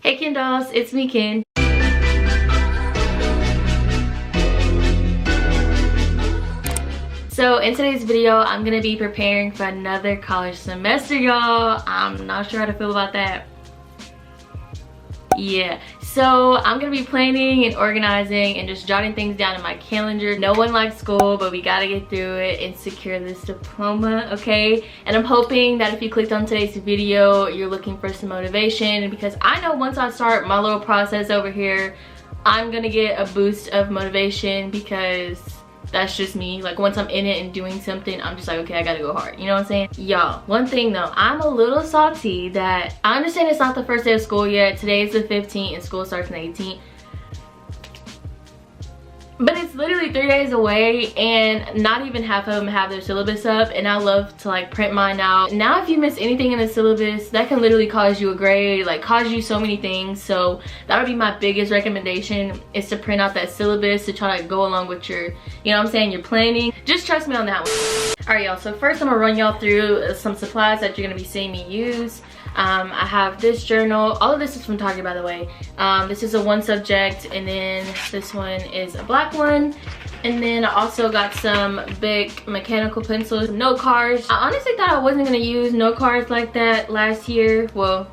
Hey Ken dolls, it's me Ken. So in today's video, I'm gonna be preparing for another college semester, y'all. I'm not sure how to feel about that. Yeah, so I'm gonna be planning and organizing and just jotting things down in my calendar. No one likes school, but we gotta get through it and secure this diploma, okay? And I'm hoping that if you clicked on today's video, you're looking for some motivation, because I know once I start my little process over here, I'm gonna get a boost of motivation, because that's just me. Like, once I'm in it and doing something, I'm just like, okay, I gotta go hard. You know what I'm saying? Y'all, one thing though, I'm a little salty that I understand it's not the first day of school yet. Today is the 15th and school starts on the 18th. But it's literally 3 days away and not even half of them have their syllabus up, and I love to like print mine out. Now if you miss anything in the syllabus, that can literally cause you a grade, like cause you so many things. So that would be my biggest recommendation, is to print out that syllabus to try to go along with your, you know what I'm saying, your planning. Just trust me on that one. Alright y'all, so first I'm gonna run y'all through some supplies that you're gonna be seeing me use. I have this journal. All of this is from Target, by the way. This is a one subject, and then this one is a black one. And then I also got some big mechanical pencils, note cards. I honestly thought I wasn't gonna use note cards like that last year. Well,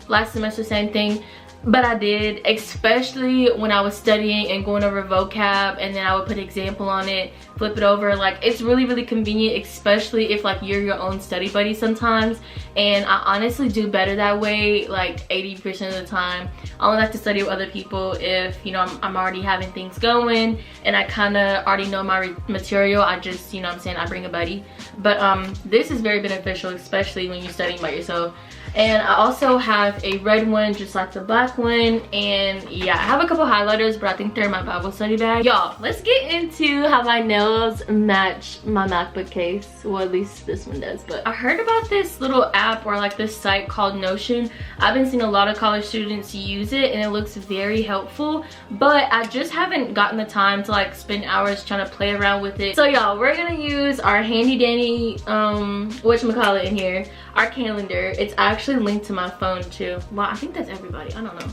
last semester, same thing. But I did, especially when I was studying and going over vocab, and then I would put an example on it, flip it over. Like, it's really convenient, especially if like you're your own study buddy sometimes. And I honestly do better that way, like 80% of the time. I only like to study with other people if, you know, I'm already having things going and I kind of already know my material. I just, you know what I'm saying, I bring a buddy. But this is very beneficial, especially when you're studying by yourself. And I also have a red one just like the black one, and yeah, I have a couple highlighters, but I think they're in my Bible study bag. Y'all, let's get into how my nails match my MacBook case. Well, at least this one does. But I heard about this little app, or like this site called Notion. I've been seeing a lot of college students use it and it looks very helpful, but I just haven't gotten the time to like spend hours trying to play around with it. So y'all, we're gonna use our handy dandy whatchamacallit in here, our calendar. It's actually linked to my phone too. Well, I think that's everybody, I don't know.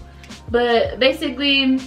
But basically,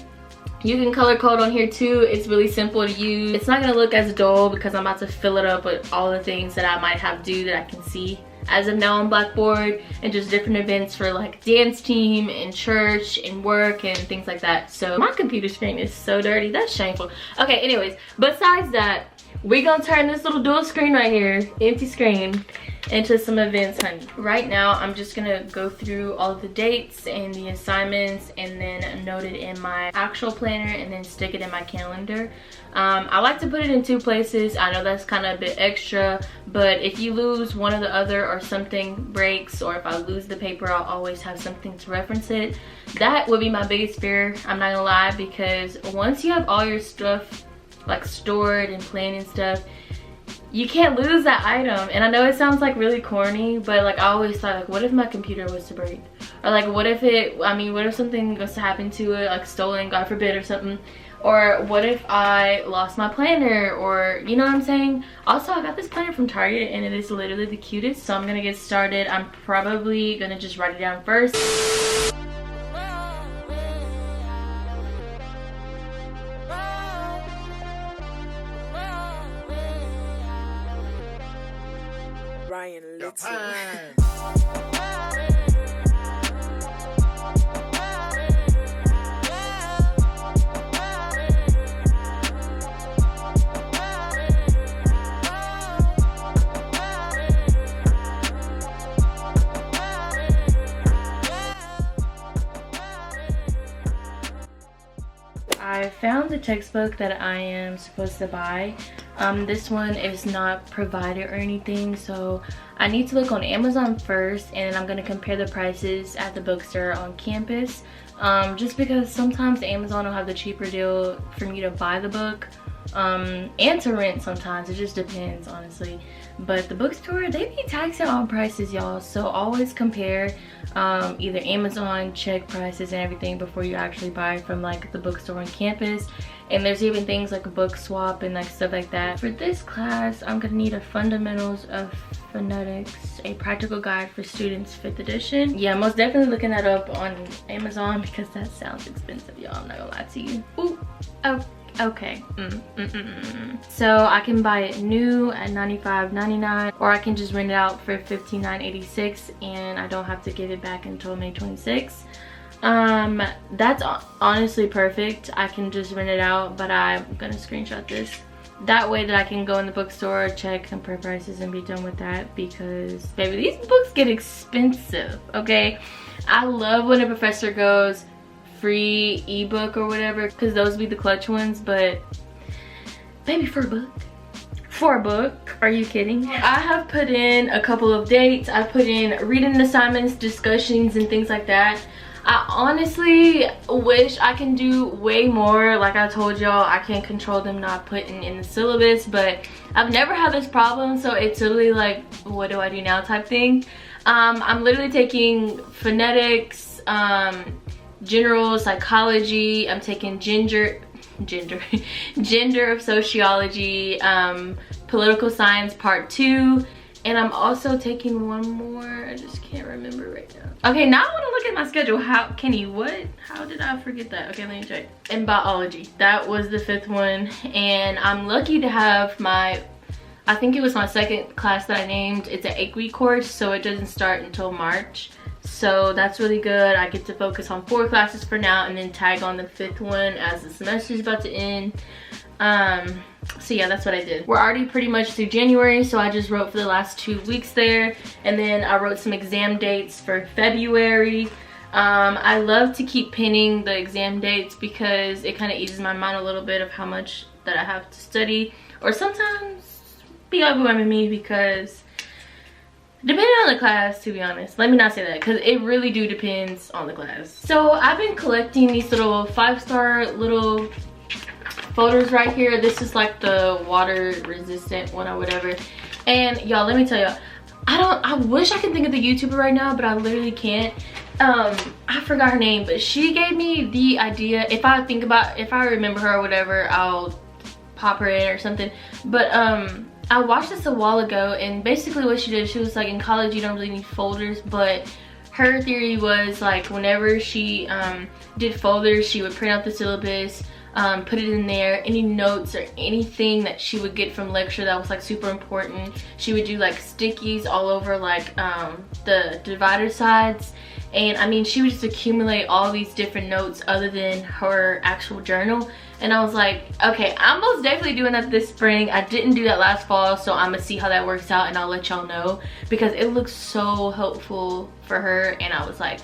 you can color code on here too. It's really simple to use. It's not gonna look as dull because I'm about to fill it up with all the things that I might have due that I can see as of now on Blackboard, and just different events for like dance team and church and work and things like that. So my computer screen is so dirty, that's shameful. Okay, anyways, besides that, we're gonna turn this little dual screen right here, empty screen, into some events, honey. Right now, I'm just gonna go through all of the dates and the assignments, and then note it in my actual planner, and then stick it in my calendar. I like to put it in two places. I know that's kind of a bit extra, but if you lose one or the other, or something breaks, or if I lose the paper, I'll always have something to reference it. That would be my biggest fear, I'm not gonna lie, because once you have all your stuff like stored and planned and stuff, you can't lose that item. And I know it sounds like really corny, but like I always thought, like, what if my computer was to break, or like what if what if something goes to happen to it, like stolen, God forbid, or something, or what if I lost my planner, or you know what I'm saying. Also, I got this planner from Target and it is literally the cutest, so I'm gonna get started. I'm probably gonna just write it down first. I found the textbook that I am supposed to buy. This one is not provided or anything, so I need to look on Amazon first, and I'm gonna compare the prices at the bookstore on campus. Just because sometimes Amazon will have the cheaper deal for me to buy the book, and to rent sometimes. It just depends, honestly. But the bookstore, they be taxing on prices, y'all, so always compare either Amazon, check prices and everything before you actually buy from like the bookstore on campus. And there's even things like a book swap and like stuff like that. For this class, I'm gonna need a Fundamentals of Phonetics, a practical guide for students, 5th edition. Yeah, most definitely looking that up on Amazon because that sounds expensive, y'all. I'm not gonna lie to you. Ooh, oh, okay. So I can buy it new at $95.99, or I can just rent it out for $59.86 and I don't have to give it back until May 26th. That's honestly perfect. I can just rent it out, but I'm gonna screenshot this. That way that I can go in the bookstore, check, compare prices, and be done with that, because baby, these books get expensive, okay? I love when a professor goes free ebook or whatever, because those be the clutch ones, but baby, for a book, are you kidding? I have put in a couple of dates. I put in reading assignments, discussions, and things like that. I honestly wish I can do way more. Like I told y'all, I can't control them not putting in the syllabus, but I've never had this problem, so it's literally like, what do I do now type thing. I'm literally taking phonetics, general psychology, I'm taking gender of sociology, political science part 2, and I'm also taking one more. I just can't remember right now. Okay, now I want to look at my schedule. Kenny, what? How did I forget that? Okay, let me check. And biology, that was the 5th one, and I'm lucky to have my, I think it was my 2nd class that I named. It's an 8-week course, so it doesn't start until March. So that's really good. I get to focus on 4 classes for now and then tag on the 5th one as the semester is about to end. So yeah, that's what I did. We're already pretty much through January, so I just wrote for the last 2 weeks there, and then I wrote some exam dates for February. I love to keep pinning the exam dates because it kind of eases my mind a little bit of how much that I have to study, or sometimes be overwhelming me because depending on the class, to be honest. Let me not say that, because it really do depends on the class. So I've been collecting these little 5-star little folders right here. This is like the water resistant one or whatever. And y'all, let me tell y'all, I wish I could think of the YouTuber right now, but I literally can't. I forgot her name, but she gave me the idea. If I remember her or whatever, I'll pop her in or something. But I watched this a while ago, and basically what she did, she was like, in college you don't really need folders, but her theory was like whenever she did folders, she would print out the syllabus, put it in there, any notes or anything that she would get from lecture that was like super important. She would do like stickies all over like the divider sides, and I mean, she would just accumulate all these different notes other than her actual journal. And I was like, okay, I'm most definitely doing that this spring. I didn't do that last fall, so I'm gonna see how that works out and I'll let y'all know, because it looks so helpful for her. And I was like,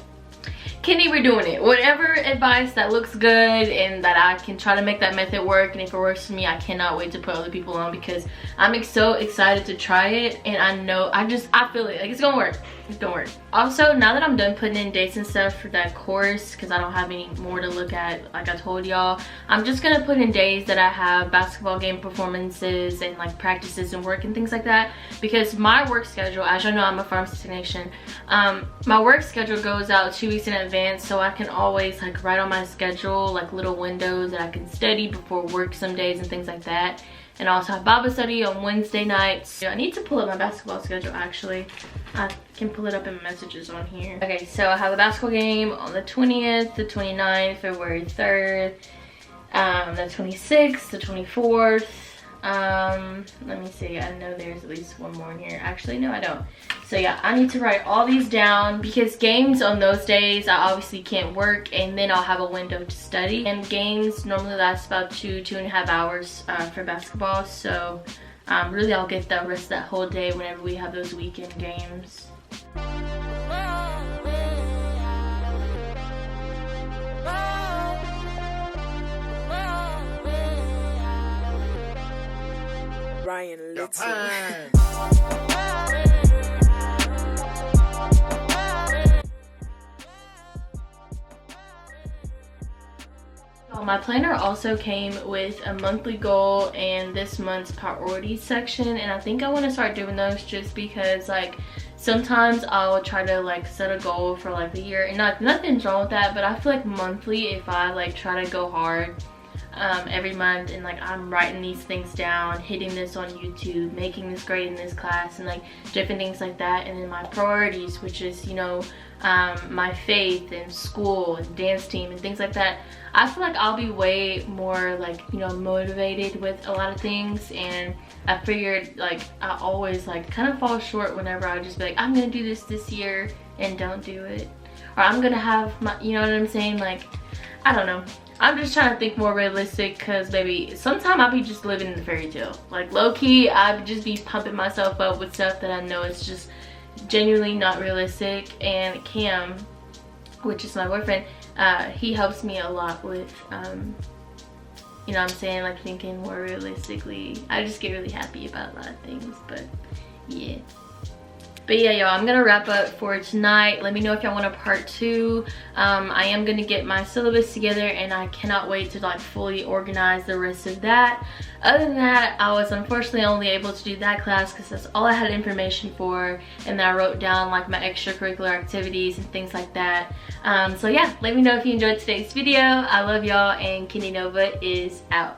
Kenny, we're doing it. Whatever advice that looks good and that I can try to make that method work, and if it works for me, I cannot wait to put other people on, because I'm so excited to try it, and I know, I feel it, like it's gonna work. It's gonna work. Also, now that I'm done putting in dates and stuff for that course, because I don't have any more to look at, like I told y'all, I'm just gonna put in days that I have basketball game performances and like practices and work and things like that, because my work schedule, as you know, I'm a pharmacy technician, my work schedule goes out 2 weeks in advance, so I can always like write on my schedule like little windows that I can study before work some days and things like that. And I also have Bible study on Wednesday nights. I need to pull up my basketball schedule actually. I can pull it up in messages on here. Okay, so I have a basketball game on the 20th, the 29th, February 3rd, the 26th, the 24th. Let me see, I know there's at least one more in here. Actually, no, I don't. So yeah, I need to write all these down, because games on those days, I obviously can't work, and then I'll have a window to study. And games normally last about 2.5 hours for basketball. So really I'll get the rest of that whole day whenever we have those weekend games. Ryan Little. My planner also came with a monthly goal and this month's priorities section, and I think I want to start doing those just because like sometimes I'll try to like set a goal for like the year, and nothing's wrong with that, but I feel like monthly, if I like try to go hard every month and like I'm writing these things down, hitting this on YouTube, making this grade in this class, and like different things like that, and then my priorities, which is, you know, my faith and school and dance team and things like that, I feel like I'll be way more like, you know, motivated with a lot of things. And I figured like I always like kind of fall short whenever I just be like, I'm gonna do this year and don't do it, or I'm gonna have my, you know what I'm saying, like I don't know. I'm just trying to think more realistic, because baby, sometimes I'll be just living in the fairy tale. Like low-key, I'd just be pumping myself up with stuff that I know is just genuinely not realistic. And Cam, which is my boyfriend, he helps me a lot with, you know what I'm saying, like thinking more realistically. I just get really happy about a lot of things, but yeah. But yeah, y'all, I'm gonna wrap up for tonight. Let me know if y'all want a part 2. I am gonna get my syllabus together, and I cannot wait to like fully organize the rest of that. Other than that, I was unfortunately only able to do that class because that's all I had information for, and then I wrote down like my extracurricular activities and things like that. So yeah, let me know if you enjoyed today's video. I love y'all, and Kenni Nova is out.